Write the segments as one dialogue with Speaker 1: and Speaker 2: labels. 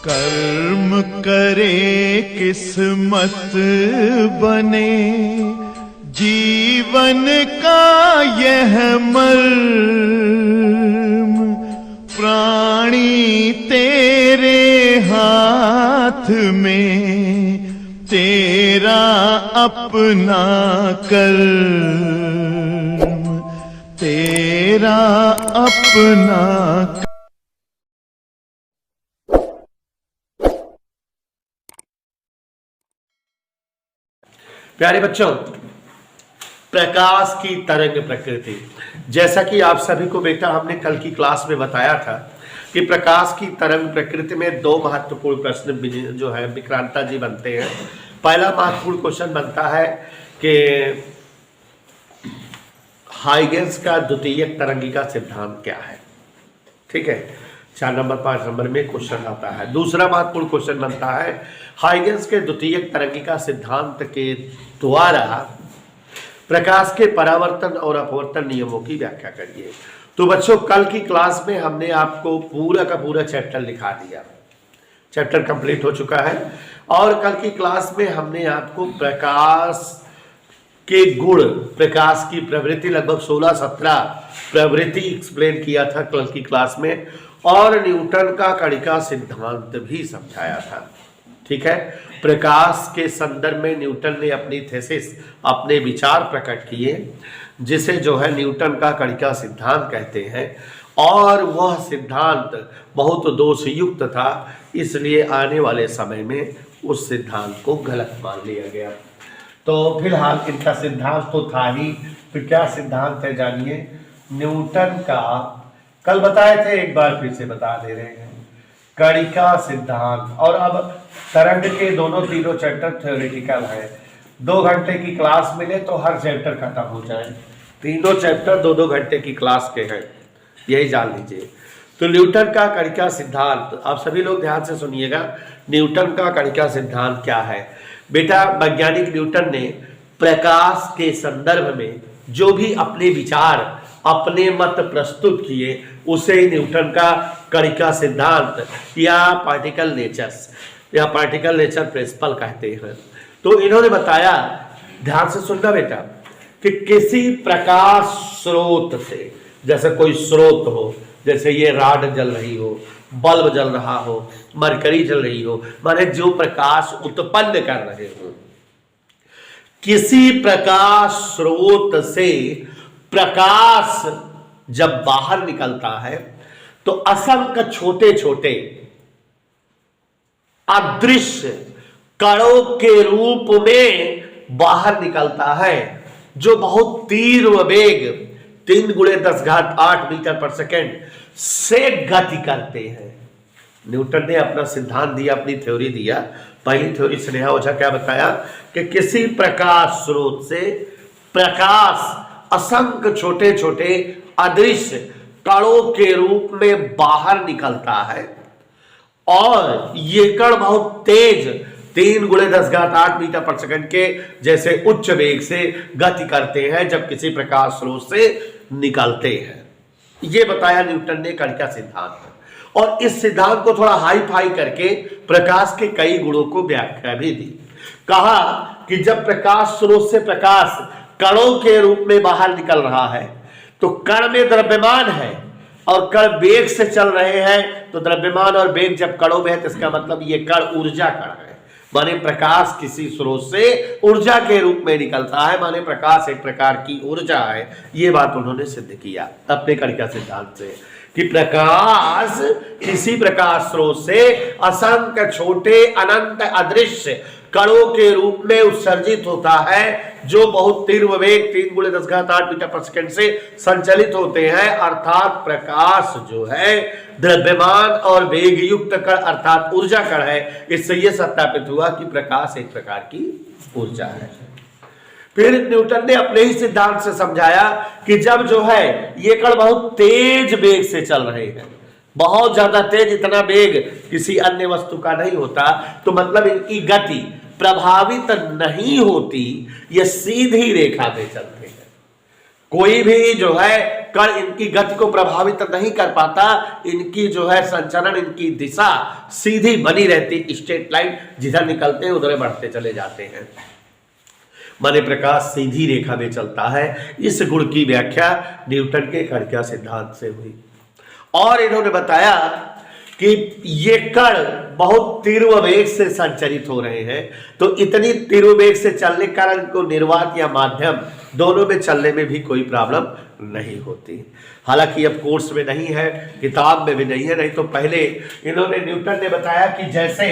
Speaker 1: कर्म करे किस्मत बने, जीवन का यह मर्म, प्राणी तेरे हाथ में, तेरा अपना कर्म, तेरा अपना।
Speaker 2: प्यारे बच्चों, प्रकाश की तरंग प्रकृति, जैसा कि आप सभी को बेटा हमने कल की क्लास में बताया था कि प्रकाश की तरंग प्रकृति में दो महत्वपूर्ण प्रश्न जो है विक्रांता जी बनते हैं। पहला महत्वपूर्ण क्वेश्चन बनता है कि हाइगेंस का द्वितीयक तरंगिका सिद्धांत क्या है। ठीक है, 4 नंबर 5 नंबर में क्वेश्चन आता है। दूसरा महत्वपूर्ण क्वेश्चन बनता है हाइगेंस के द्वितीयक तरंगिका सिद्धांत के द्वारा प्रकाश के परावर्तन और अपवर्तन नियमों की व्याख्या करिए। तो बच्चों, कल की क्लास में हमने आपको पूरा का पूरा चैप्टर लिखा दिया, चैप्टर कंप्लीट हो चुका है। और कल की क्लास में हमने आपको प्रकाश के गुण, प्रकाश की प्रवृत्ति, लगभग 16-17 प्रवृत्ति एक्सप्लेन किया था कल की क्लास में, और न्यूटन का कणिका सिद्धांत भी समझाया था। ठीक है, प्रकाश के संदर्भ में न्यूटन ने अपनी थीसिस, अपने विचार प्रकट किए, जिसे जो है न्यूटन का कणिका सिद्धांत कहते हैं। और वह सिद्धांत बहुत दोषयुक्त था, इसलिए आने वाले समय में उस सिद्धांत को गलत मान लिया गया। तो फिलहाल इनका सिद्धांत तो था ही, तो क्या सिद्धांत है जानिए। न्यूटन का कल बताए थे, एक बार फिर से बता दे रहे हैं, कणिका सिद्धांत। और अब तरंग के तीनों चैप्टर थ्योरेटिकल है। 2 घंटे की क्लास मिले तो हर चैप्टर खत्म हो जाए। तीनों चैप्टर 2-2 घंटे की क्लास के हैं, यही जान लीजिए। तो न्यूटन का कणिका सिद्धांत, आप सभी लोग ध्यान से सुनिएगा। न्यूटन का कणिका सिद्धांत क्या है बेटा। वैज्ञानिक न्यूटन ने प्रकाश के संदर्भ में जो भी अपने विचार, अपने मत प्रस्तुत किए, उसे न्यूटन का कणिका सिद्धांत या पार्टिकल नेचर्स या पार्टिकल नेचर प्रिंसिपल कहते हैं। तो इन्होंने बताया, ध्यान से सुनना बेटा, कि किसी प्रकाश स्रोत से, जैसे कोई स्रोत हो, जैसे ये राड जल रही हो, बल्ब जल रहा हो, मरकरी जल रही हो, माने जो प्रकाश उत्पन्न कर रहे हो, किसी प्रकाश स्रोत से प्रकाश जब बाहर निकलता है तो असंख्य छोटे छोटे अदृश्य कणों के रूप में बाहर निकलता है, जो बहुत तीव्र वेग 3 × 10⁸ मीटर पर सेकेंड से गति करते हैं। न्यूटन ने अपना सिद्धांत दिया, अपनी थ्योरी दिया। पहली थ्योरी स्नेहा ओझा क्या बताया कि किसी प्रकाश स्रोत से प्रकाश असंख्य छोटे छोटे अदृश्य कणों के रूप में बाहर निकलता है, और ये कण बहुत तेज 3 × 10⁸ मीटर पर सेकंड के जैसे उच्च वेग से गति करते हैं जब किसी प्रकाश स्रोत से निकलते हैं। ये बताया न्यूटन ने कणिका सिद्धांत। और इस सिद्धांत को थोड़ा हाई फाई करके प्रकाश के कई गुणों को व्याख्या भी दी। कहा कि जब प्रकाश स्रोत से प्रकाश कणों के रूप में बाहर निकल रहा है तो कण में द्रव्यमान है और कण वेग से चल रहे हैं, तो द्रव्यमान और वेग जब कणों में है तो इसका मतलब ये कण ऊर्जा कण है, माने प्रकाश किसी स्रोत से ऊर्जा के रूप में निकलता है, माने प्रकाश एक प्रकार की ऊर्जा है। ये बात उन्होंने सिद्ध किया अपने कणिका सिद्धांत से कि प्रकाश किसी प्रकाश स्रोत से असंख्य छोटे अनंत अदृश्य कणों के रूप में उत्सर्जित होता है, जो बहुत तीव्र वेग 3 × 10⁸ मीटर पर सेकंड से संचलित होते हैं। अर्थात प्रकाश जो है द्रव्यमान और वेग युक्त कण अर्थात ऊर्जा कण है। इससे यह सत्यापित हुआ कि प्रकाश एक प्रकार की ऊर्जा है। फिर न्यूटन ने अपने ही सिद्धांत से समझाया कि जब जो है ये कण बहुत तेज वेग से चल रहे हैं, बहुत ज्यादा तेज, इतना वेग किसी अन्य वस्तु का नहीं होता, तो मतलब इनकी गति प्रभावित नहीं होती, ये सीधी रेखा में चलते हैं। कोई भी जो है कण इनकी गति को प्रभावित नहीं कर पाता, इनकी जो है संचरण, इनकी दिशा सीधी बनी रहती, स्ट्रेट लाइन, जिधर निकलते हैं उधर बढ़ते चले जाते हैं। माने प्रकाश सीधी रेखा में चलता है। इस गुण की व्याख्या न्यूटन के कण सिद्धांत से हुई। और इन्होंने बताया कि ये कण बहुत तीव्र वेग से संचरित हो रहे हैं, तो इतनी तीव्र वेग से चलने के कारण इनको निर्वात या माध्यम दोनों में चलने में भी कोई प्रॉब्लम नहीं होती। हालांकि अब कोर्स में नहीं है, किताब में भी नहीं है, नहीं तो पहले इन्होंने न्यूटन ने बताया कि जैसे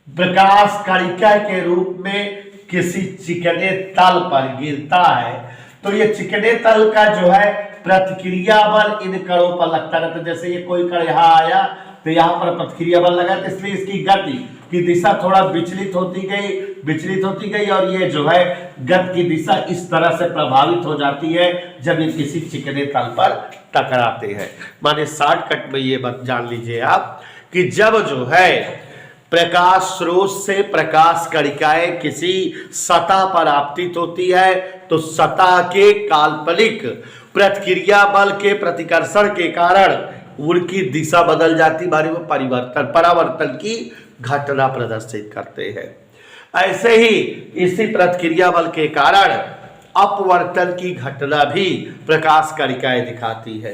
Speaker 2: प्रकाश कणिका के रूप में किसी चिकने तल पर गिरता है, तो ये चिकने तल का जो है प्रतिक्रिया बल इन कणों पर लगता रहता है। जैसे ये कोई कण यहाँ आया तो यहाँ पर प्रतिक्रिया बल लगा, तो इसलिए इसकी गति की दिशा थोड़ा विचलित होती गई और ये जो है गति की दिशा इस तरह से प्रभावित हो जाती है जब ये किसी चिकने तल पर टकराते हैं। माने शॉर्टकट में ये बात जान लीजिए आप कि जब जो है प्रकाश स्रोत से प्रकाश कणिकाएं किसी सतह पर आपतित होती है, तो सतह के काल्पनिक प्रतिक्रिया बल के प्रतिकर्षण के कारण उनकी दिशा बदल जाती, माने वो परावर्तन की घटना प्रदर्शित करते हैं। ऐसे ही इसी प्रतिक्रिया बल के कारण अपवर्तन की घटना भी प्रकाश कणिकाएं दिखाती है।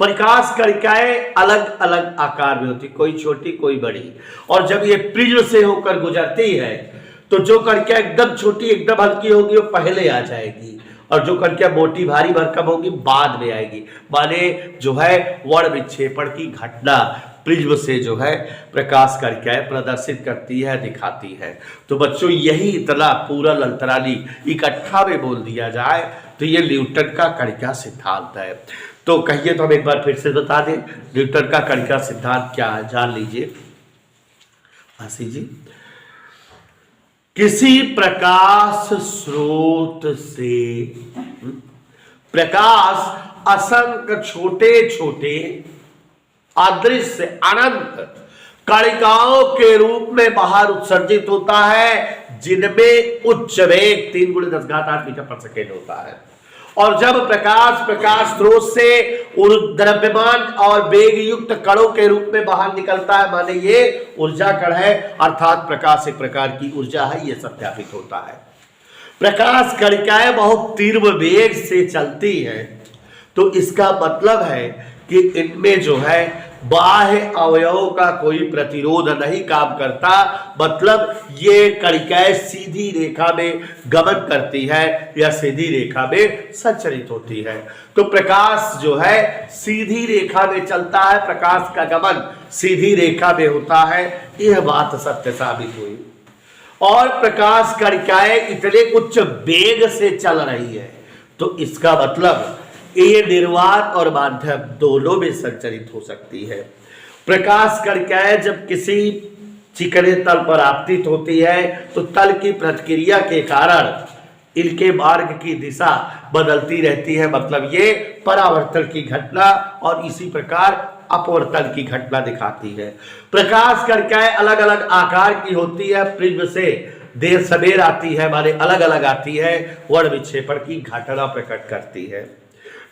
Speaker 2: प्रकाश कणिकाएं अलग अलग आकार में होती, कोई छोटी कोई बड़ी, और जब ये प्रिज्म से होकर गुजरती है तो जो कणिका एकदम छोटी एकदम हल्की होगी वो पहले आ जाएगी, और जो कणिका मोटी भारी भरकम होगी बाद में आएगी। माने जो है वर्ण विक्षेपण की घटना प्रिज्म से जो है प्रकाश कणिकाएं प्रदर्शित करती है, दिखाती है। तो बच्चों यही इतना पूरा अंतराली इकट्ठा में बोल दिया जाए तो ये न्यूटन का कणिका सिद्धांत है। तो कहिए तो हम एक बार फिर से बता दें न्यूटन का कणिका सिद्धांत क्या है, जान लीजिए आशी जी। किसी प्रकाश स्रोत से प्रकाश असंख्य छोटे छोटे अदृश्य अनंत कणिकाओं के रूप में बाहर उत्सर्जित होता है, जिनमें उच्च वेग 3 × 10⁸ मीटर पर सेकेंड होता है। और जब प्रकाश स्रोत से द्रव्यमान और वेग युक्त कणों के रूप में बाहर निकलता है, माने ये ऊर्जा कण है, अर्थात प्रकाश एक प्रकार की ऊर्जा है, ये सत्यापित होता है। प्रकाश कणिकाएं बहुत तीव्र वेग से चलती हैं, तो इसका मतलब है कि इनमें जो है बाह्य अवयवों का कोई प्रतिरोध नहीं काम करता, मतलब ये कणिकाएं सीधी रेखा में गमन करती है या सीधी रेखा में संचरित होती है। तो प्रकाश जो है सीधी रेखा में चलता है, प्रकाश का गमन सीधी रेखा में होता है, यह बात सत्य साबित हुई। और प्रकाश कणिकाएं इतने उच्च वेग से चल रही है, तो इसका मतलब ये निर्वात और माध्यम दोनों में संचरित हो सकती है। प्रकाश कणिकाएं जब किसी चिकने तल पर आपतित होती है, तो तल की प्रतिक्रिया के कारण इनके मार्ग की दिशा बदलती रहती है, मतलब ये परावर्तन की घटना और इसी प्रकार अपवर्तन की घटना दिखाती है। प्रकाश कणिकाएं अलग अलग आकार की होती है, प्रिज्म से देर सवेर आती है, माने अलग अलग आती है, वर्ण विक्षेपण की घटना प्रकट करती है।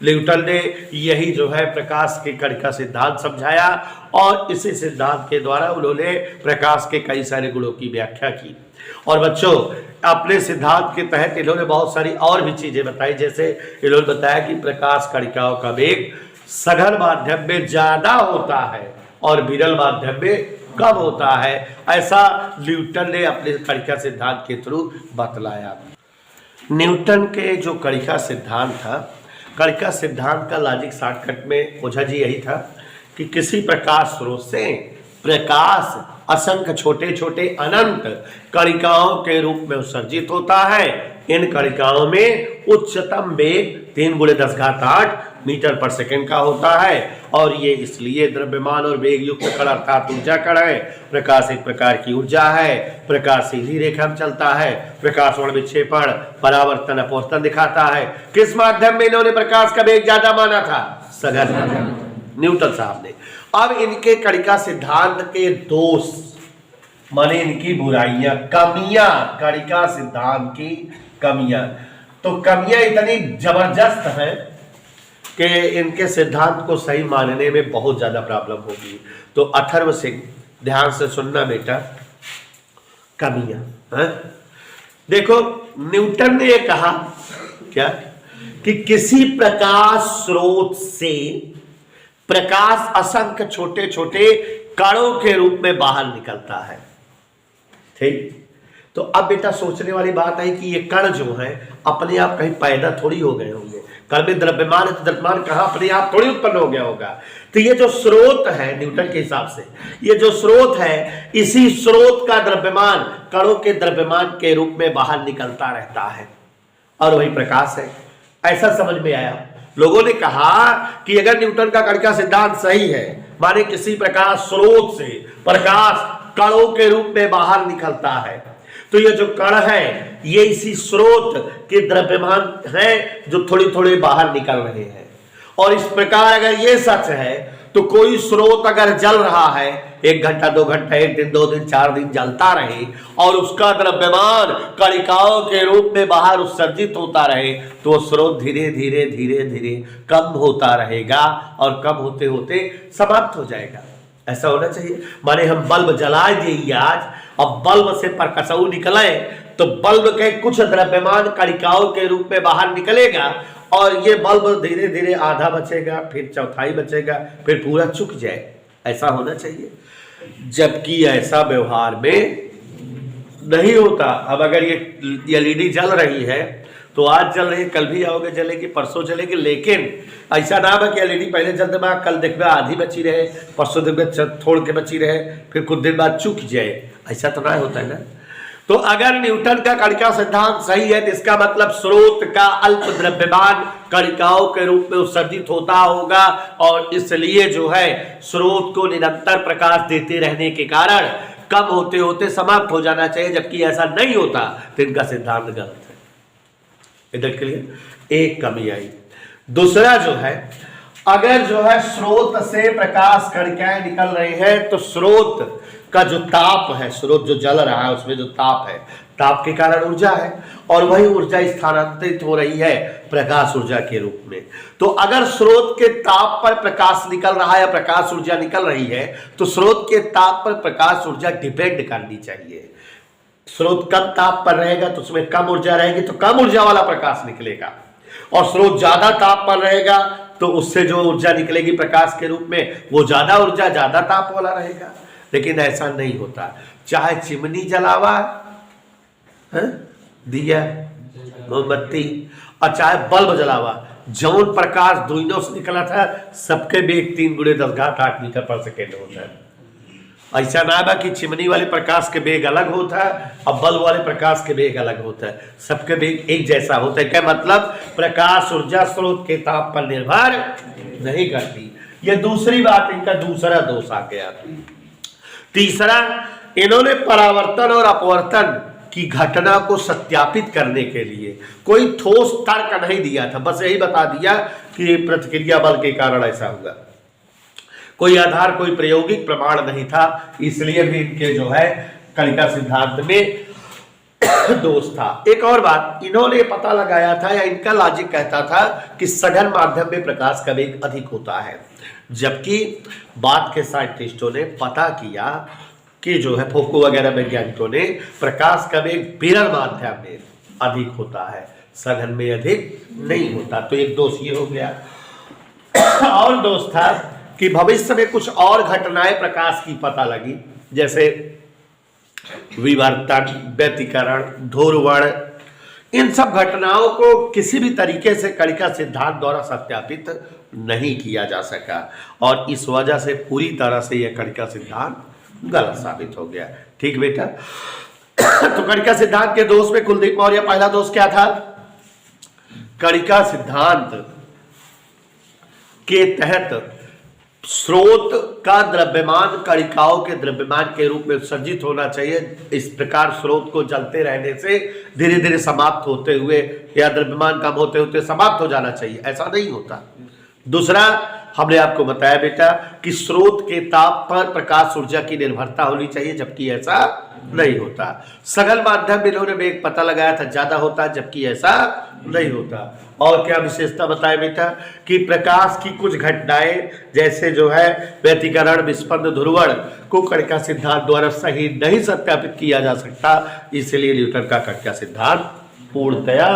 Speaker 2: न्यूटन ने यही जो है प्रकाश के कणिका सिद्धांत समझाया और इसी सिद्धांत के द्वारा उन्होंने प्रकाश के कई सारे गुणों की व्याख्या की। और बच्चों अपने सिद्धांत के तहत इन्होंने बहुत सारी और भी चीजें बताई, जैसे इन्होंने बताया कि प्रकाश कणिकाओं का वेग सघन माध्यम में ज्यादा होता है और विरल माध्यम में कम होता है, ऐसा न्यूटन ने अपने कणिका सिद्धांत के थ्रू बतलाया। न्यूटन के जो कणिका सिद्धांत था, कणिका सिद्धांत का लॉजिक शॉर्टकट में ओझा जी यही था कि किसी प्रकाश स्रोत से प्रकाश असंख्य छोटे छोटे अनंत कणिकाओं के रूप में उत्सर्जित होता है। इन कणिकाओं में उच्चतम वेग 3 × 10⁸ मीटर पर सेकंड का होता है, और ये इसलिए द्रव्यमान और वेग युक्त कण अर्थात ऊर्जा कण है। प्रकाश एक प्रकार की ऊर्जा है, प्रकाश सीधी रेखा में चलता है, प्रकाश वर्ण विक्षेपण परावर्तन अपवर्तन दिखाता है। किस माध्यम में इन्होंने प्रकाश का वेग ज्यादा माना था? सघन माध्यम, न्यूटन साहब ने। अब इनके कणिका सिद्धांत के दोष माने इनकी बुराइयां, कमियां, कणिका सिद्धांत की कमियां। तो तो कमियां इतनी जबरदस्त हैं कि इनके सिद्धांत को सही मानने में बहुत ज्यादा प्रॉब्लम होगी। तो अथर्व सिंह, ध्यान से सुनना बेटा, कमियां हैं। देखो न्यूटन ने ये कहा क्या कि किसी प्रकाश स्रोत से प्रकाश असंख्य छोटे छोटे कणों के रूप में बाहर निकलता है। ठीक, तो अब बेटा सोचने वाली बात है कि ये कण जो है अपने आप कहीं पैदा थोड़ी हो गए होंगे। कण में द्रव्यमान है तो द्रव्यमान कहां अपने आप थोड़ी उत्पन्न हो गया होगा। तो ये जो स्रोत है न्यूटन के हिसाब से, ये जो स्रोत है, इसी स्रोत का द्रव्यमान कणों के द्रव्यमान के रूप में बाहर निकलता रहता है और वही प्रकाश है। ऐसा समझ में आया। लोगों ने कहा कि अगर न्यूटन का कण का सिद्धांत सही है, माने किसी प्रकाश स्रोत से प्रकाश कणों के रूप में बाहर निकलता है, तो ये जो कण है ये इसी स्रोत के द्रव्यमान है जो थोड़ी थोड़ी बाहर निकल रहे हैं। और इस प्रकार अगर ये सच है तो कोई स्रोत अगर जल रहा है 1 घंटा 2 घंटा 1 दिन 2 दिन 4 दिन जलता रहे और उसका द्रव्यमान कणिकाओं के रूप में बाहर उत्सर्जित होता रहे, तो वो स्रोत धीरे धीरे धीरे धीरे कम होता रहेगा और कम होते होते समाप्त हो जाएगा। ऐसा होना चाहिए। माने हम बल्ब जला दिए आज, अब बल्ब से प्रकाशऊ निकले तो बल्ब के कुछ द्रव्यमान कणिकाओं के रूप में बाहर निकलेगा और ये बल्ब धीरे धीरे आधा बचेगा, फिर चौथाई बचेगा, फिर पूरा चुक जाए। ऐसा होना चाहिए, जबकि ऐसा व्यवहार में नहीं होता। अब अगर ये एलईडी जल रही है तो आज जल रही है, कल भी आओगे जलेगी, परसों जलेगी, लेकिन ऐसा ना है कि एलईडी पहले जलते बाद कल देखबे आधी बची रहे, परसों देखबे थोड़ के बची रहे, फिर कुछ दिन बाद चुक जाए। ऐसा तो ना होता है ना। तो अगर न्यूटन का कणिका सिद्धांत सही है तो इसका मतलब स्रोत का अल्प द्रव्यमान कणिकाओं के रूप में उत्सर्जित होता होगा और इसलिए जो है स्रोत को निरंतर प्रकाश देते रहने के कारण कम होते होते समाप्त हो जाना चाहिए, जबकि ऐसा नहीं होता तो इनका सिद्धांत गलत है। इधर के लिए एक कमी आई। दूसरा जो है, अगर जो है स्रोत से प्रकाश कणिकाएं निकल रही हैं तो स्रोत का जो ताप है, स्रोत जो जल रहा है उसमें जो ताप है, ताप के कारण ऊर्जा है और वही ऊर्जा स्थानांतरित हो रही है प्रकाश ऊर्जा के रूप में। तो अगर स्रोत के ताप पर प्रकाश निकल रहा है या प्रकाश ऊर्जा निकल रही है तो स्रोत के ताप पर प्रकाश ऊर्जा डिपेंड करनी चाहिए। स्रोत कम ताप पर रहेगा तो उसमें कम ऊर्जा रहेगी तो कम ऊर्जा वाला प्रकाश निकलेगा, और स्रोत ज्यादा ताप पर रहेगा तो उससे जो ऊर्जा निकलेगी प्रकाश के रूप में वो ज्यादा ऊर्जा ज्यादा ताप वाला रहेगा। लेकिन ऐसा नहीं होता। चाहे चिमनी जलावा दिया मोमबत्ती और चाहे बल्ब जलावा, जौन प्रकाश दुइनों से निकला था सबके बेग 3 × 10⁻⁸ मीटर पर सेकेंड होता है। ऐसा ना बा कि चिमनी वाले प्रकाश के बेग अलग होता है और बल्ब वाले प्रकाश के बेग अलग होता है, सबके बेग एक जैसा होता है। क्या मतलब? प्रकाश ऊर्जा स्रोत के ताप पर निर्भर नहीं करती। यह दूसरी बात, इनका दूसरा दोष आ गया। तीसरा, इन्होंने परावर्तन और अपवर्तन की घटना को सत्यापित करने के लिए कोई ठोस तर्क नहीं दिया था, बस यही बता दिया कि प्रतिक्रिया बल के कारण ऐसा हुआ। कोई आधार, कोई प्रायोगिक प्रमाण नहीं था, इसलिए भी इनके जो है कणिका सिद्धांत में दोष था। एक और बात, इन्होंने पता लगाया था या इनका लॉजिक कहता था कि सघन माध्यम में प्रकाश का वेग अधिक होता है, जबकि बाद के साइंटिस्टों ने पता किया कि जो है फोको वगैरह वैज्ञानिकों ने प्रकाश का वेग विरल माध्यम में अधिक होता है, सघन में अधिक नहीं होता। तो एक दोष ये हो गया। और दोष था कि भविष्य में कुछ और घटनाएं प्रकाश की पता लगी, जैसे विवर्तन, व्यतिकरण, ध्रुवण। इन सब घटनाओं को किसी भी तरीके से कणिका सिद्धांत द्वारा सत्यापित नहीं किया जा सका और इस वजह से पूरी तरह से यह कणिका सिद्धांत गलत साबित हो गया। ठीक बेटा? तो कणिका सिद्धांत के दोष में कुलदीप मौर्य पहला दोष क्या था? कणिका सिद्धांत के तहत स्रोत का द्रव्यमान कणिकाओं के द्रव्यमान के रूप में उत्सर्जित होना चाहिए। इस प्रकार स्रोत को जलते रहने से धीरे धीरे समाप्त होते हुए या द्रव्यमान कम होते होते समाप्त हो जाना चाहिए, ऐसा नहीं होता। दूसरा, हमने आपको बताया बेटा कि स्रोत के ताप पर प्रकाश ऊर्जा की निर्भरता होनी चाहिए, जबकि ऐसा नहीं होता। सघन माध्यम में इन्होंने वेग पता लगाया था ज्यादा होता है, जबकि ऐसा नहीं होता। और क्या विशेषता बताए बेटा कि प्रकाश की कुछ घटनाएं जैसे जो है व्यतिकरण, विस्पंद, ध्रुवण को कणिका सिद्धांत द्वारा सही नहीं सत्यापित किया जा सकता, इसलिए न्यूटन का कणिका सिद्धांत पूर्णतया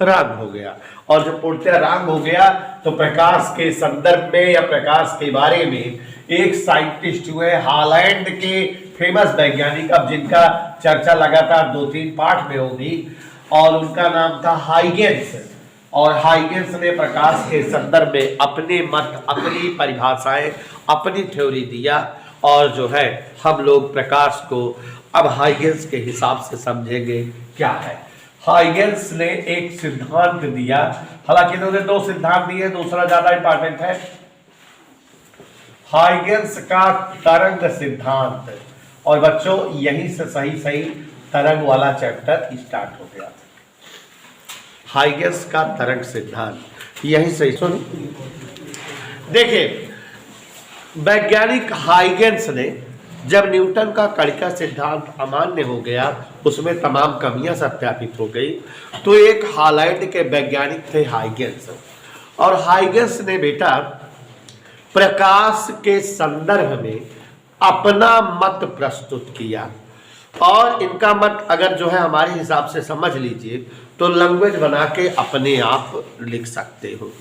Speaker 2: रंग हो गया। और जब पूर्णतया रंग हो गया तो प्रकाश के संदर्भ में या प्रकाश के बारे में एक साइंटिस्ट हुए हॉलैंड के फेमस वैज्ञानिक, अब जिनका चर्चा लगातार 2-3 पाठ में होगी, और उनका नाम था हाइगेंस। और हाइगेंस ने प्रकाश के संदर्भ में अपने मत, अपनी परिभाषाएं, अपनी थ्योरी दिया। और जो है हम लोग प्रकाश को अब हाइगेंस के हिसाब से समझेंगे क्या है। हाइगेंस ने एक सिद्धांत दिया, हालांकि इन्होंने 2 सिद्धांत दिए, दूसरा ज्यादा इंपॉर्टेंट है, हाइगेंस का तरंग सिद्धांत। और बच्चों यहीं से सही तरंग वाला चैप्टर स्टार्ट हो गया। हाइगेंस का तरंग सिद्धांत यहीं से सुन। देखिए, वैज्ञानिक हाइगेंस ने जब न्यूटन का कणिका सिद्धांत अमान्य हो गया, उसमें तमाम कमियां सत्यापित हो गई, तो एक हॉलैंड के वैज्ञानिक थे हाइगेंस। और हाइगेंस ने बेटा प्रकाश के संदर्भ में अपना मत प्रस्तुत किया। और इनका मत अगर जो है हमारे हिसाब से समझ लीजिए तो लैंग्वेज बना के अपने आप लिख सकते हो।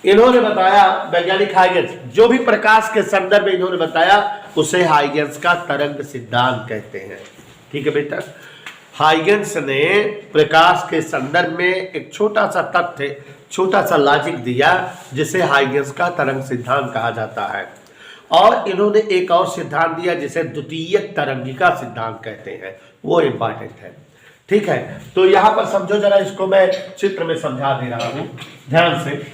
Speaker 2: इन्होंने बताया, वैज्ञानिक हाइगेंस, जो भी प्रकाश के संदर्भ में इन्होंने बताया उसे हाइगेंस का तरंग सिद्धांत कहते हैं। ठीक है बेटा, हाइगेंस ने प्रकाश के संदर्भ में एक छोटा सा तथ्य, छोटा सा लॉजिक दिया जिसे हाइगेंस का तरंग सिद्धांत कहा जाता है। और इन्होंने एक और सिद्धांत दिया जिसे द्वितीयक तरंगिका सिद्धांत कहते हैं, वो इंपॉर्टेंट है। ठीक है, तो यहां पर समझो जरा, इसको मैं चित्र में समझा दे रहा हूं ध्यान से।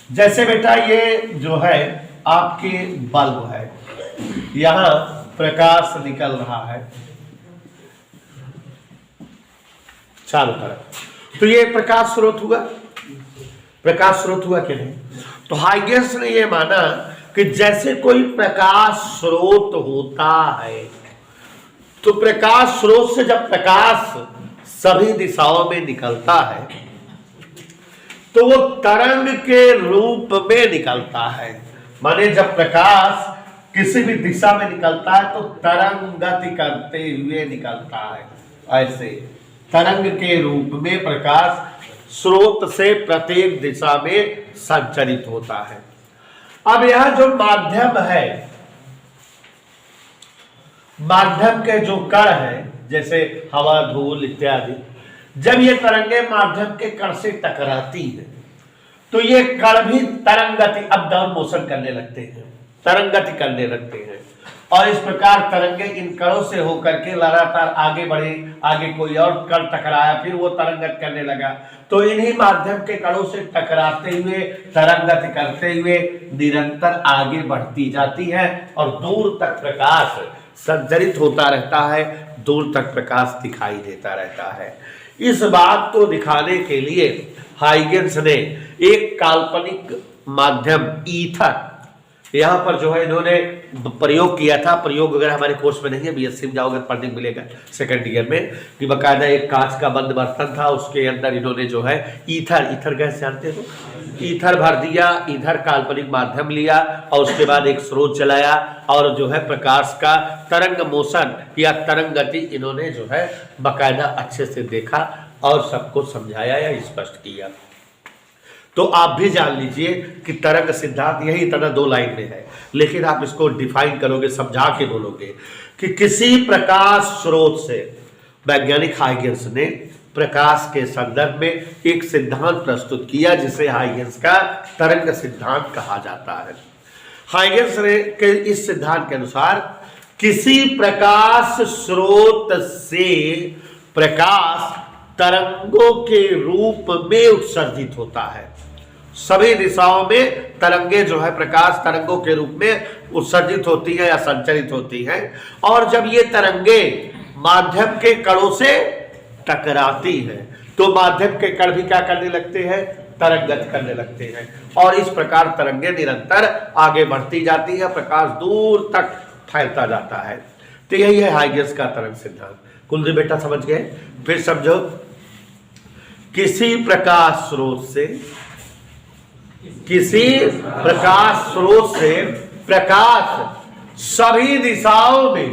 Speaker 2: जैसे बेटा ये जो है आपके बल्ब है, यहां प्रकाश निकल रहा है चारों तरफ, तो ये प्रकाश स्रोत हुआ, प्रकाश स्रोत हुआ कि नहीं। तो हाइगेंस ने ये माना कि जैसे कोई प्रकाश स्रोत होता है, तो प्रकाश स्रोत से जब प्रकाश सभी दिशाओं में निकलता है तो वो तरंग के रूप में निकलता है। माने जब प्रकाश किसी भी दिशा में निकलता है तो तरंग गति करते हुए निकलता है, ऐसे तरंग के रूप में प्रकाश स्रोत से प्रत्येक दिशा में संचरित होता है। अब यह जो माध्यम है, माध्यम के जो कण है जैसे हवा, धूल इत्यादि, जब ये तरंगे माध्यम के कण से टकराती है तो ये कण भी तरंग गति, अप डाउन मोशन करने लगते हैं, तरंग गति करने लगते हैं। और इस प्रकार तरंगे इन कणों से होकर के लगातार आगे बढ़े, आगे कोई और कण टकराया, फिर वो तरंगत करने लगा, तो इन्हीं माध्यम के कणों से टकराते हुए, तरंगत करते हुए निरंतर आगे बढ़ती जाती है और दूर तक प्रकाश संचरित होता रहता है, दूर तक प्रकाश दिखाई देता रहता है। इस बात को दिखाने के लिए हाइगेंस ने एक काल्पनिक माध्यम ईथर, यहाँ पर जो है इन्होंने प्रयोग किया था। प्रयोग वगैरह हमारे कोर्स में नहीं है, बीएससी में जाओगे पढ़ने को मिलेगा सेकंड ईयर में, कि बकायदा एक कांच का बंद बर्तन था, उसके अंदर इन्होंने जो है ईथर गैस जानते हो, ईथर भर दिया, इधर काल्पनिक माध्यम लिया और उसके बाद एक स्रोत चलाया और जो है प्रकाश का तरंग मोशन या तरंग गति इन्होंने जो है बकायदा अच्छे से देखा और सबको समझाया या स्पष्ट किया। तो आप भी जान लीजिए कि तरंग सिद्धांत यही इतना 2 लाइन में है, लेकिन आप इसको डिफाइन करोगे, समझा के बोलोगे कि किसी प्रकाश स्रोत से वैज्ञानिक हाइगेंस ने प्रकाश के संदर्भ में एक सिद्धांत प्रस्तुत किया जिसे हाइगेंस का तरंग सिद्धांत कहा जाता है। हाइगेंस ने के इस सिद्धांत के अनुसार किसी प्रकाश स्रोत से प्रकाश तरंगों के रूप में उत्सर्जित होता है। सभी दिशाओं में तरंगे जो है प्रकाश तरंगों के रूप में उत्सर्जित होती है या संचरित होती है, और जब ये तरंगे माध्यम के कणों से टकराती है तो माध्यम के कण भी क्या करने लगते हैं, तरंगत करने लगते हैं, और इस प्रकार तरंगे निरंतर आगे बढ़ती जाती है, प्रकाश दूर तक फैलता जाता है। तो यही है हाइगेंस का तरंग सिद्धांत। कुलदीप बेटा समझ गए? फिर समझो किसी प्रकाश स्रोत से प्रकाश सभी दिशाओं में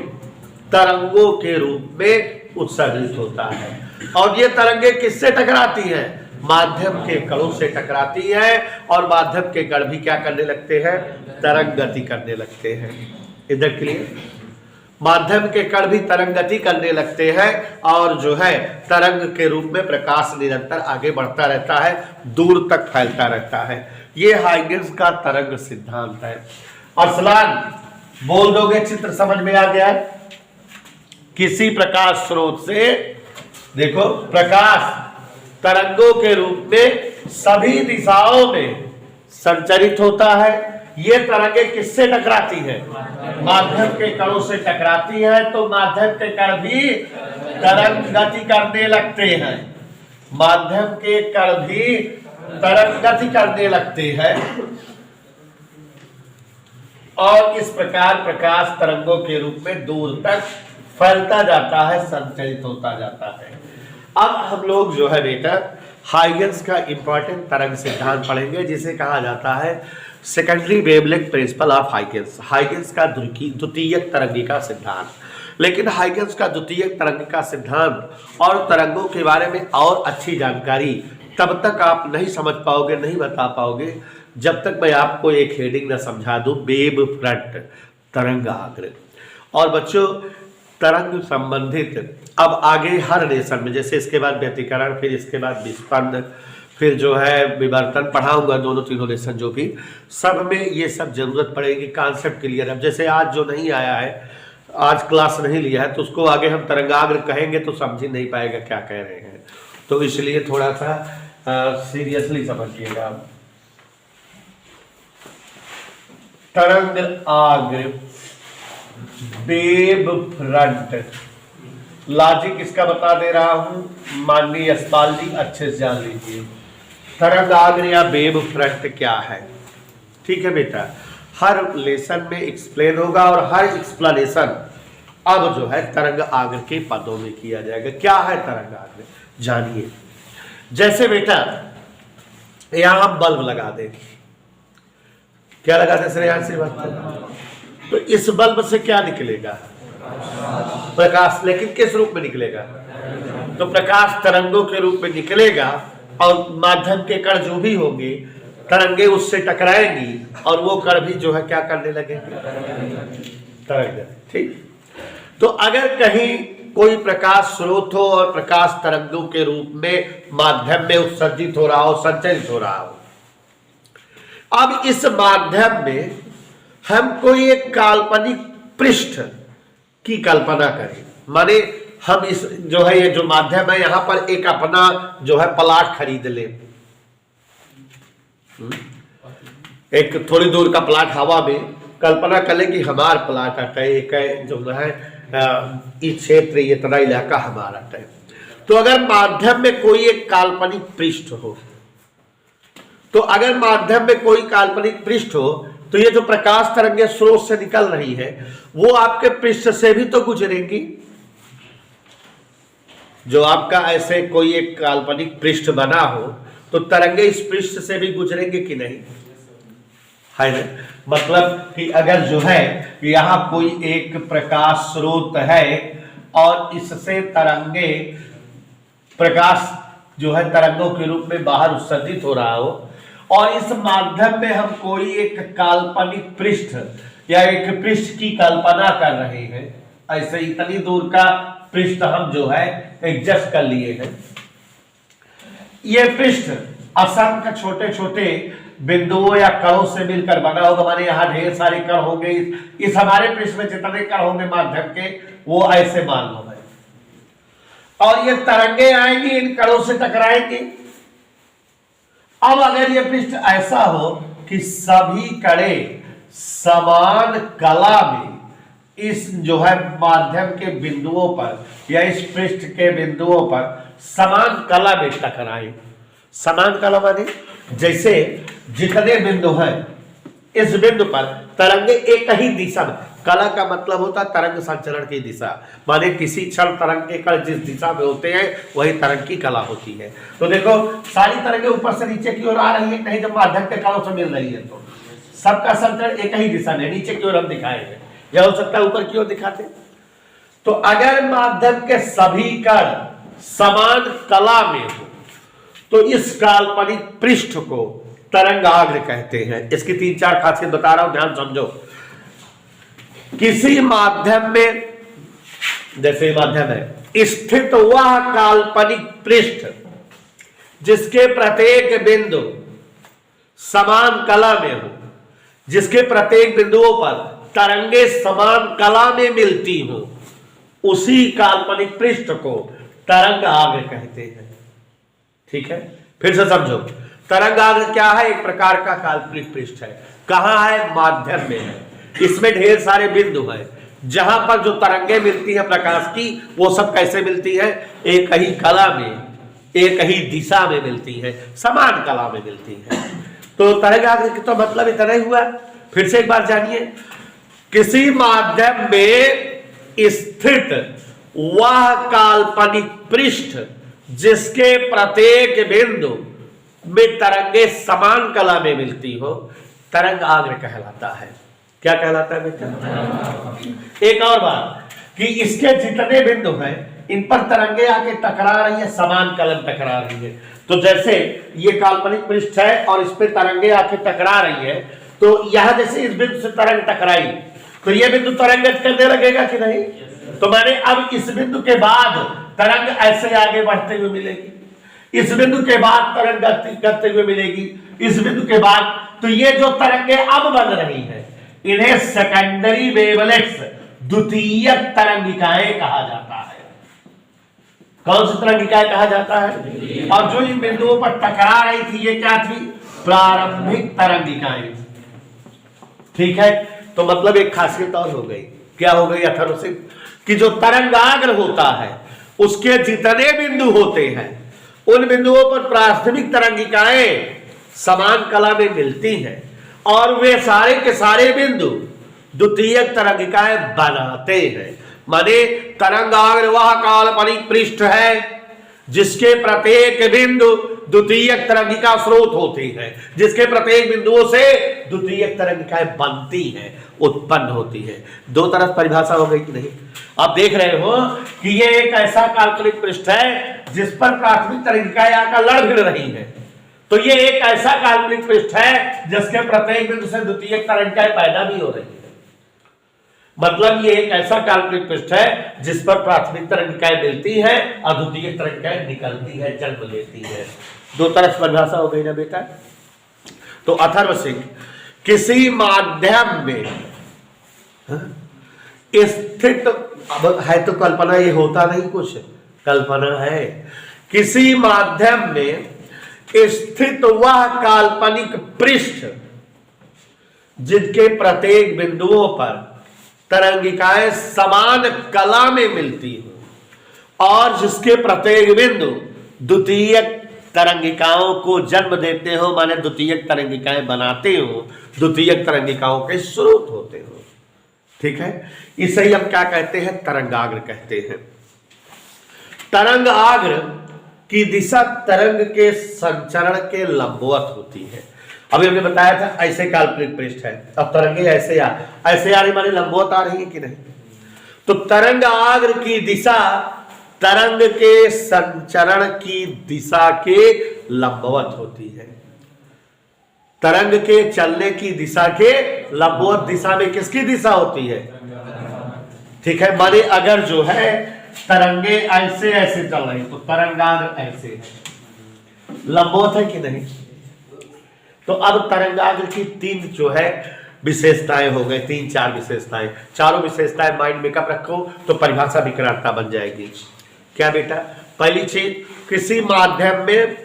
Speaker 2: तरंगों के रूप में उत्सर्जित होता है। और ये तरंगे किससे टकराती हैं? माध्यम के कणों से टकराती हैं, और माध्यम के कण भी क्या करने लगते हैं? तरंग गति करने लगते हैं। इधर क्लियर? माध्यम के कण भी तरंग गति करने लगते हैं, और जो है तरंग के रूप में प्रकाश निरंतर आगे बढ़ता रहता है, दूर तक फैलता रहता है। ये हाइगेंस का तरंग सिद्धांत है। अरसलान बोल दोगे? चित्र समझ में आ गया? किसी प्रकाश स्रोत से देखो प्रकाश तरंगों के रूप में सभी दिशाओं में संचरित होता है। ये तरंगे किससे टकराती है? माध्यम के कणों से टकराती है, तो माध्यम के कण भी तरंग गति करने लगते हैं। माध्यम के कण भी तरंग गति करने लगते हैं, और इस प्रकार प्रकाश तरंगों के रूप में दूर तक फैलता जाता है, संचरित होता जाता है। अब हम लोग जो है बेटा हाइगेंस का इंपॉर्टेंट तरंग सिद्धांत पढ़ेंगे, जिसे कहा जाता है secondary wavelength principle of Huygens. Huygens का द्वितीयक तरंगिका सिद्धांत। लेकिन हाइगेंस का द्वितीयक तरंगिका सिद्धांत और तरंगों के बारे में और अच्छी जानकारी तब तक आप नहीं समझ पाओगे, नहीं बता पाओगे, जब तक मैं आपको एक हेडिंग न समझा दूं, वेव फ्रंट, तरंगाग्र। और बच्चों तरंग संबंधित अब आगे हर लेसन में, जैसे इसके बाद व्यतिकरण, फिर इसके बाद विस्पंद, फिर जो है विवर्तन पढ़ाऊंगा, दोनों तीनों लेसन जो भी, सब में ये सब जरूरत पड़ेगी। Concept clear. अब जैसे आज जो नहीं आया है, आज क्लास नहीं लिया है, तो उसको आगे हम तरंगाग्र कहेंगे तो समझ ही नहीं पाएगा क्या कह रहे हैं। तो इसलिए थोड़ा सा सीरियसली समझिएगा। तरंग आग्र, वेव फ्रंट, लॉजिक इसका बता दे रहा हूं, माननीय यशपाल जी अच्छे से जान लीजिए। तरंग आग्र या वेव फ्रंट क्या है? ठीक है बेटा, हर लेसन में एक्सप्लेन होगा, और हर एक्सप्लेनेशन अब जो है तरंग आग्र के पदों में किया जाएगा। क्या है तरंग आग्र? जानिए। जैसे बेटा यहां हम बल्ब लगा देंगे, क्या लगा दे श्रेयांश से बात, तो इस बल्ब से क्या निकलेगा? प्रकाश। लेकिन किस रूप में निकलेगा? तो प्रकाश तरंगों के रूप में निकलेगा, और माध्यम के कण जो भी होंगे तरंगे उससे टकराएंगी, और वो कण भी जो है क्या करने लगेंगे? तरंग। ठीक। तो अगर कहीं कोई प्रकाश स्रोत हो और प्रकाश तरंगों के रूप में माध्यम में उत्सर्जित हो रहा हो, संचरित हो रहा हो, अब इस माध्यम में हम कोई एक काल्पनिक पृष्ठ की कल्पना करें। माने हम इस जो है ये जो माध्यम है, यहां पर एक अपना जो है प्लाट खरीद ले, एक थोड़ी दूर का प्लाट हवा में कल्पना कर ले कि हमारा प्लाट आता है, एक जो है इस क्षेत्र इतना इलाका हमारा है। तो अगर माध्यम में कोई एक काल्पनिक पृष्ठ हो, तो अगर माध्यम में कोई काल्पनिक पृष्ठ हो, तो ये जो प्रकाश तरंगे स्रोत से निकल रही है, वो आपके पृष्ठ से भी तो गुजरेंगी। जो आपका ऐसे कोई एक काल्पनिक पृष्ठ बना हो, तो तरंगे इस पृष्ठ से भी गुजरेंगे कि नहीं? है ना? मतलब कि अगर जो है यहां कोई एक प्रकाश स्रोत है, और इससे तरंगे प्रकाश जो है तरंगों के रूप में बाहर उत्सर्जित हो रहा हो, और इस माध्यम में हम कोई एक काल्पनिक पृष्ठ या एक पृष्ठ की कल्पना कर रहे हैं, ऐसे इतनी दूर का पृष्ठ हम जो है एडजस्ट कर लिए हैं। ये पृष्ठ असंख्य छोटे छोटे बिंदुओं या कणों से मिलकर बना होगा। माने यहाँ ढेर सारे कण होंगे, इस हमारे पृष्ठ में जितने कण होंगे माध्यम के, वो ऐसे मान लो है, और ये तरंगे आएंगी, इन कणों से टकराएंगी। अब अगर ये पृष्ठ ऐसा हो कि सभी कणे समान कला में इस जो है माध्यम के बिंदुओं पर या इस पृष्ठ के बिंदुओं पर समान कला में टकराए। समान कला माने जैसे जितने बिंदु हैं, इस बिंदु पर तरंगे एक ही दिशा में, कला का मतलब होता है तरंग संचरण की दिशा, माने किसी क्षण तरंग के कण जिस दिशा में होते हैं वही तरंग की कला होती है। तो देखो सारी तरंगें ऊपर से नीचे की ओर आ रही है, कहीं जब माध्यम के कणों से मिल रही है तो सबका संचरण एक ही दिशा में, नीचे की ओर हम दिखाएंगे, या हो सकता है ऊपर की ओर दिखाते। तो अगर माध्यम के सभी कण समान कला में हो तो इस काल्पनिक पृष्ठ को तरंगाग्र कहते हैं। इसकी 3-4 खासियत बता रहा हूं, ध्यान समझो। किसी माध्यम में, जैसे माध्यम है, स्थित वह काल्पनिक पृष्ठ जिसके प्रत्येक बिंदु समान कला में हो, जिसके प्रत्येक बिंदुओं पर तरंगे समान कला में मिलती हो, उसी काल्पनिक पृष्ठ को तरंगाग्र कहते हैं। ठीक है, फिर से समझो। तरंगाग्र क्या है? एक प्रकार का काल्पनिक पृष्ठ है। कहां है? माध्यम में है। इसमें ढेर सारे बिंदु हैं, जहां पर जो तरंगे मिलती हैं प्रकाश की, वो सब कैसे मिलती है? एक ही कला में, एक ही दिशा में मिलती है, समान कला में मिलती है। तो तरंगाग्र का तो मतलब इतना ही हुआ। फिर से एक बार जानिए, किसी माध्यम में स्थित वह काल्पनिक पृष्ठ जिसके प्रत्येक बिंदु में तरंगे समान कला में मिलती हो, तरंगाग्र कहलाता है। क्या कहलाता है बेटा? एक और बात कि इसके जितने बिंदु हैं इन पर तरंगे आके टकरा रही है, समान कलम टकरा रही है। तो जैसे ये काल्पनिक पृष्ठ है और इस पे तरंगे आके टकरा रही है, तो यह जैसे इस बिंदु से तरंग टकराई तो ये बिंदु तरंगित करने लगेगा कि नहीं? तो मैंने अब इस बिंदु के बाद तरंग ऐसे आगे बढ़ते हुए मिलेगी, इस बिंदु के बाद तरंग करते हुए मिलेगी, इस बिंदु के बाद। तो ये जो तरंगे अब बन रही है इन्हें सेकेंडरी वेवलेट्स, द्वितीयक तरंगिकाएं कहा जाता है। कौन सी तरंगिकाएं कहा जाता है? और जो इन बिंदुओं पर टकरा रही थी ये क्या थी? प्रारंभिक तरंगिकाएं। ठीक है, तो मतलब एक खासियत और हो गई। क्या हो गई अथर्व सिंह? कि जो तरंगाग्र होता है उसके जितने बिंदु होते हैं उन बिंदुओं पर प्राथमिक तरंगिकाएं समान कला में मिलती हैं और वे सारे के सारे बिंदु द्वितीयक तरंगिकाएं बनाते हैं। माने तरंगाग्र वह काल्पनिक पृष्ठ है जिसके प्रत्येक बिंदु द्वितीयक तरंगिका स्रोत होती है, जिसके प्रत्येक बिंदुओं से द्वितीयक तरंगिकाएं बनती हैं, उत्पन्न होती है। दो तरफ परिभाषा हो गई कि नहीं? आप देख रहे हो कि ये एक ऐसा काल्पनिक पृष्ठ है जिस पर प्राथमिक तरंगिकाएं आकर लड़ भिड़ रही हैं। तो ये एक ऐसा काल्पनिक पृष्ठ है जिसके प्रत्येक बिंदु से द्वितीयक तरंगिकाएं पैदा भी हो रही है। मतलब ये एक ऐसा काल्पनिक पृष्ठ है जिस पर प्राथमिक तरंगिकाएं मिलती है और द्वितीयक तरंगिकाएं निकलती है, जन्म लेती है। दो तरफ परिभाषा हो गई ना बेटा? तो अथर्व सिंह, किसी माध्यम में स्थित, अब है तो कल्पना, ये होता नहीं कुछ, कल्पना है। किसी माध्यम में स्थित वह काल्पनिक पृष्ठ जिनके प्रत्येक बिंदुओं पर तरंगिकाएं समान कला में मिलती हो और जिसके प्रत्येक बिंदु द्वितीयक तरंगिकाओं को जन्म देते हो, माने द्वितीयक तरंगिकाएं बनाते हो, द्वितीयक तरंगिकाओं के स्रोत होते हो। ठीक है, इसे ही हम क्या कहते हैं? तरंगाग्र कहते हैं। तरंगाग्र की दिशा तरंग के संचरण के लंबवत होती है। अभी हमने बताया था ऐसे काल्पनिक पृष्ठ है, अब तरंगे ऐसे आ रही, माने लंबवत आ रही है कि नहीं? तो तरंगाग्र की दिशा तरंग के संचरण की दिशा के लंबवत होती है। तरंग के चलने की दिशा के लंबवत दिशा में किसकी दिशा होती है? ठीक है, माने अगर जो है तरंगे ऐसे ऐसे चल रही तो तरंगाग्र ऐसे है, लंबवत है कि नहीं? तो अब तरंगाग्र की तीन जो है विशेषताएं हो गई, 3-4 विशेषताएं। चारों विशेषताएं माइंड में कब रखो तो परिभाषा विकरालता बन जाएगी। क्या बेटा? पहली चीज, किसी माध्यम में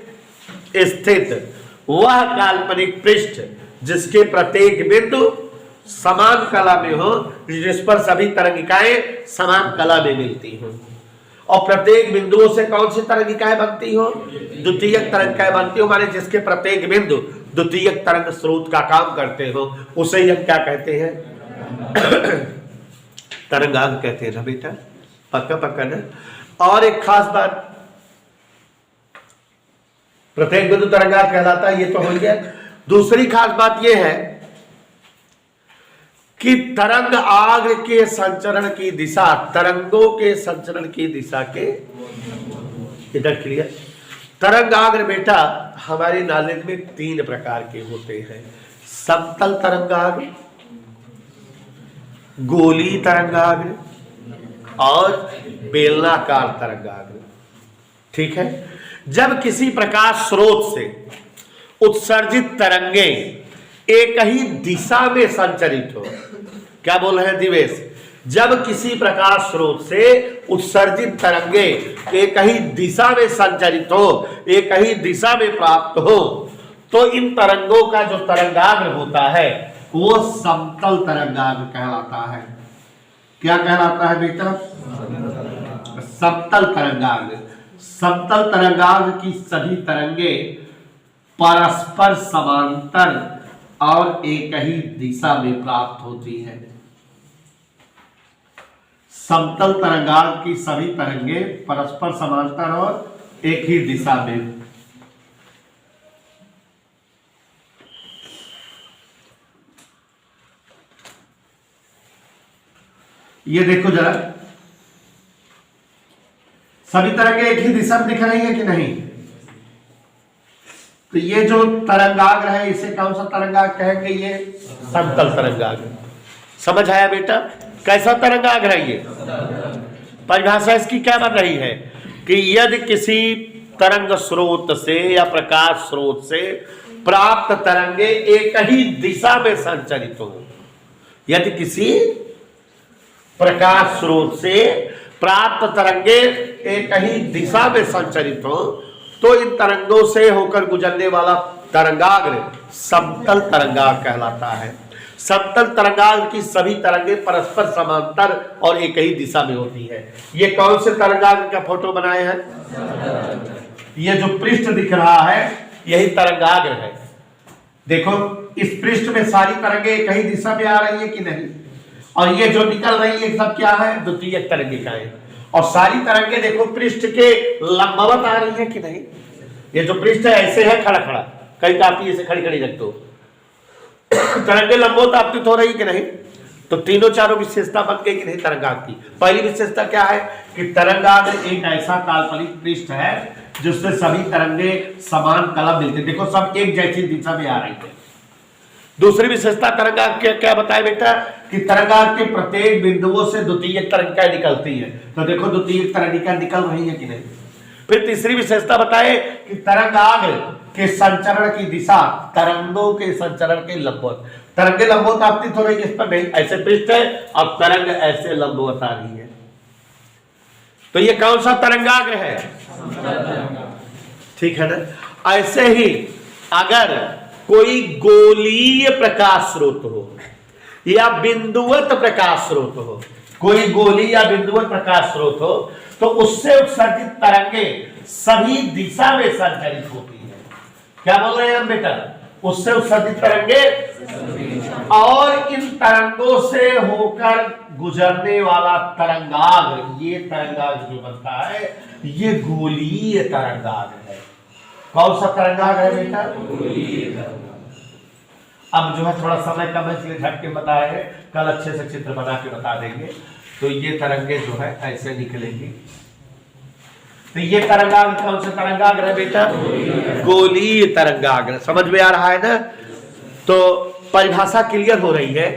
Speaker 2: स्थित वह काल्पनिक पृष्ठ जिसके प्रत्येक बिंदु समान कला में हो, जिस पर सभी तरंगिकाएं समान कला में मिलती हो और प्रत्येक बिंदुओं से कौन सी तरंगिकाएं बनती हो? द्वितीयक तरंगिकाएं बनती हो, माने जिसके प्रत्येक बिंदु द्वितीयक तरंग स्रोत का काम करते हो, उसे ही हम क्या कहते हैं? तरंगाग्र कहते हैं ना बेटा, पक्का पक्का ना। और एक खास बात, प्रत्येक बिंदु तरंगाग्र कहलाता है, ये तो हो गया। दूसरी खास बात यह है कि तरंग आग्र के संचरण की दिशा तरंगों के संचरण की दिशा के इधर क्लियर। तरंगाग्र बेटा हमारी नॉलेज में 3 प्रकार के होते हैं, समतल तरंगाग्र, गोली तरंगाग्र और बेलनाकार तरंगाग्र। ठीक है। जब किसी प्रकाश स्रोत से उत्सर्जित तरंगे एक ही दिशा में संचरित हो, क्या बोल रहे हैं दिवेश, जब किसी प्रकाश स्रोत से उत्सर्जित तरंगे एक ही दिशा में संचरित हो, एक ही दिशा में प्राप्त हो, तो इन तरंगों का जो तरंगाग्र होता है वो समतल तरंगाग्र कहलाता है। क्या कहलाता है बेटा? समतल तरंगाग्र। समतल तरंगाग्र की सभी तरंगे परस्पर समांतर और एक ही दिशा में प्राप्त होती है। समतल तरंगाग्र की सभी तरंगे परस्पर समांतर और एक ही दिशा में। ये देखो जरा, सभी तरंगे एक ही दिशा में दिख रही है कि नहीं? तो ये जो तरंगाग्र है इसे कौन सा तरंगाग्र कहेंगे? ये समतल तरंगाग्र। समझ आया बेटा? कैसा तरंगाग्र है ये? परिभाषा इसकी क्या बन रही है कि यदि किसी तरंग स्रोत से या प्रकाश स्रोत से प्राप्त तरंगे एक ही दिशा में संचरित हो, यदि किसी प्रकाश स्रोत से प्राप्त तरंगे एक ही दिशा में संचरित हो, तो इन तरंगों से होकर गुजरने वाला तरंगाग्र समतल तरंगाग्र कहलाता है। समतल तरंगाग्र की सभी तरंगे परस्पर समांतर और एक ही दिशा में होती है। ये कौन से तरंगाग्र का फोटो बनाए हैं? ये जो पृष्ठ दिख रहा है यही तरंगाग्र है। देखो इस पृष्ठ में सारी तरंगे एक ही दिशा में आ रही है कि नहीं? और ये जो निकल रही है सब क्या है? द्वितीयक तरंगिकाएं। और सारी तरंगे देखो पृष्ठ के लंबवत आ रही है कि नहीं? ये जो पृष्ठ है ऐसे है खड़ा खड़ा, कहीं काफी ऐसे खड़ी खड़ी रख दो, तरंगे लंबवत आपतित हो रही कि नहीं? तो तीनों चारों विशेषता बन गई कि नहीं तरंगाग्र की? पहली विशेषता क्या है कि तरंगाग्र एक ऐसा काल्पनिक पृष्ठ है जिससे सभी तरंगे समान कला मिलते, देखो सब एक जैसी दिशा में आ रही है। दूसरी विशेषता तरंगाग्र क्या बताए बेटा कि तरंगाग्र के प्रत्येक बिंदुओं से द्वितीयक तरंगिका निकलती है। तो देखो द्वितीयक तरंगिका निकल रही है कि नहीं? फिर तीसरी विशेषता बताए कि तरंगाग्र के संचरण की दिशा तरंगों के संचरण के लंबवत, तरंगे लंबवत आपतित हो रही है, इस पर नहीं, ऐसे पृष्ठ है और तरंग ऐसे लंबवत आ रही है। तो ये कौन सा तरंगाग्र है? ठीक है ना। ऐसे ही अगर कोई गोलीय प्रकाश स्रोत हो या बिंदुवत प्रकाश स्रोत हो, कोई गोली या बिंदुवत प्रकाश स्रोत हो, तो उससे उत्सर्जित तरंगे सभी दिशा में संचरित होती है। क्या बोल रहे हैं हम बेटा? उससे उत्सर्जित तरंगे और इन तरंगों से होकर गुजरने वाला तरंगाग्र, ये तरंगाग्र जो बनता है ये गोलीय तरंगाग्र है। कौन सा तरंगाग्र है बेटा? अब जो है थोड़ा समय कम है इसलिए झट के बताए हैं, कल अच्छे से चित्र बना के बता देंगे। तो ये तरंगे जो है ऐसे निकलेंगी। तो ये तरंगाग्र कौन सा तरंगाग्र है बेटा? गोलीय तरंगाग्र। समझ में आ रहा है ना? तो परिभाषा क्लियर हो रही है।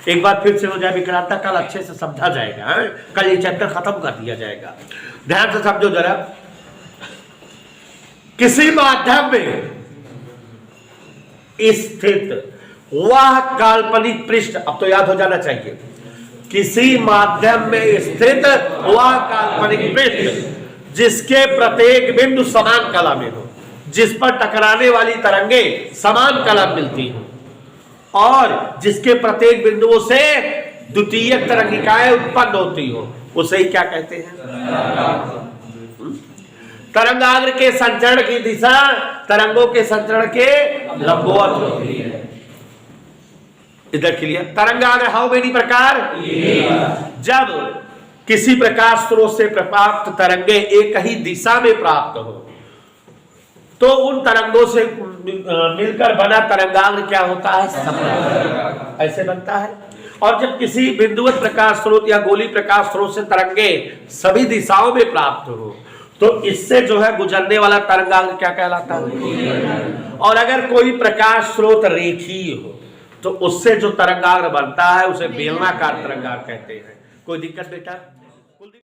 Speaker 2: एक बार फिर से हो जाए विक्रांता, कल अच्छे से समझा जाएगा है? कल ये चैप्टर खत्म कर दिया जाएगा। ध्यान से समझो जरा। किसी माध्यम में स्थित वह काल्पनिक पृष्ठ, अब तो याद हो जाना चाहिए, किसी माध्यम में स्थित वह काल्पनिक पृष्ठ जिसके प्रत्येक बिंदु समान कला में हो, जिस पर टकराने वाली तरंगे समान कला मिलती हो और जिसके प्रत्येक बिंदुओं से द्वितीयक तरंगिकाएं उत्पन्न होती हो, उसे ही क्या कहते हैं? तरंगाग्र के संचरण की दिशा तरंगों के संचरण के लंबवत होती है। इधर क्लियर। तरंगाग्र हाउ मेनी प्रकार, जब किसी प्रकाश स्रोत से प्राप्त तरंगे एक ही दिशा में प्राप्त हो तो उन तरंगों से मिलकर बना तरंगाग्र क्या होता है, समग्र, ऐसे बनता है। और जब किसी बिंदुवत प्रकाश स्रोत या गोली प्रकाश स्रोत से तरंगे सभी दिशाओं में प्राप्त हो तो इससे जो है गुजरने वाला तरंगाग्र क्या कहलाता है। और अगर कोई प्रकाश स्रोत रेखीय हो तो उससे जो तरंगाग्र बनता है उसे बेलनाकार तरंगाग्र कहते हैं। कोई दिक्कत बेटा?